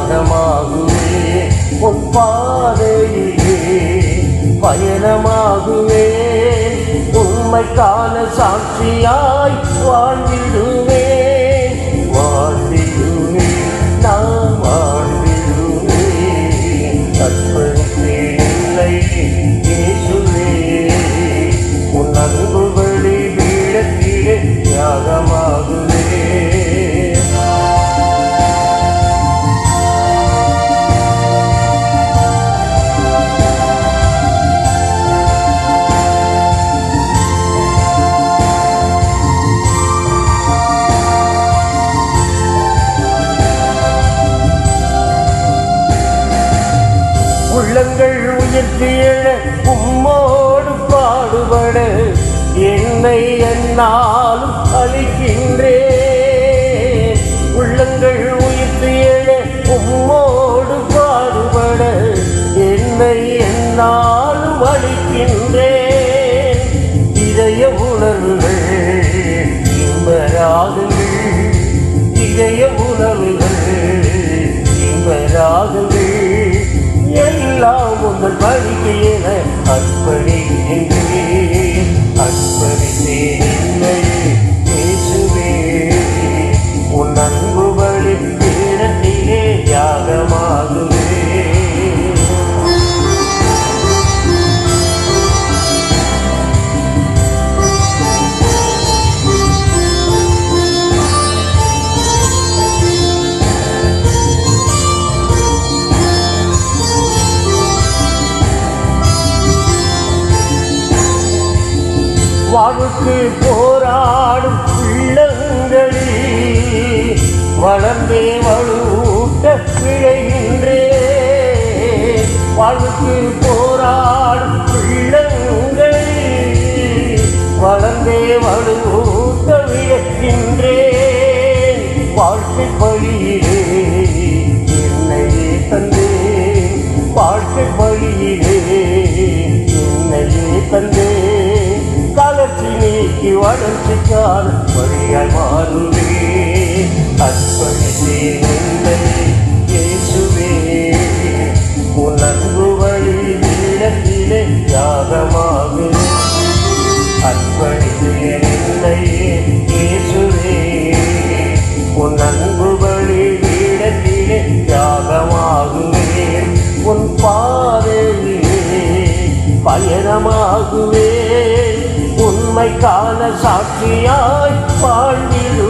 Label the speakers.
Speaker 1: தியாகமாகுவே உன் பாதையிலே பயணமாகுவே உண்மைக்கான சாட்சியாய் வாழ்ந்திடுவே வாழ்ந்திடுவே நான் வாழ்ந்திடுவே கற்பனை இயேசுவே உன் அன்பு வழி பீடத்திலே தியாகமாகுவே உள்ளங்கள் உயர்த்தியழ உம்மோடு பாடுபட என்னை என்னாலும் அளிக்கின்றேன் உள்ளங்கள் உயர்த்தியழ உம்மோடு பாடுபட என்னை என்னாலும் அளிக்கின்றேன் இதய உணர்வுகள் இன்பராகுங்கள் இதய உணர்வுகள் இன்பராகுங்கள் எல்லாம் உங்கள் வழிக்கு என அர்ப்பணிக்கின்றேன் அர்ப்பணித்தேன் என்னை இயேசுவே உன் அன்பு வழி பீடத்திலே தியாகமாகுவே வாழ்வுக்கு போராடும் உள்ளங்களில் வளர்ந்தே வலுவூட்ட விழைகின்றேன் வாழ்வுக்கு போராடும் உள்ளங்களில் வளர்ந்தே வலுவூட்ட விழைகின்றேன் வாழ்க்கை பழியிலே என்னையே தந்தேன் வாழ்க்கை பழியிலே என்னையே தந்தேன் காலத்தை நீக்கி வளர்ச்சிக்கான வழியாய் மாறுவே அர்ப்பணித்தேன் என்னை இயேசுவே உன் அன்பு வழி பீடத்திலே தியாகமாகுவே அர்ப்பணித்தேன் என்னை இயேசுவே உன் அன்பு வழி பீடத்திலே தியாகமாகுவே உன் பாதையிலே பயணமாகுவே உண்மைக்கான சாட்சியாய் வாழ்ந்திடு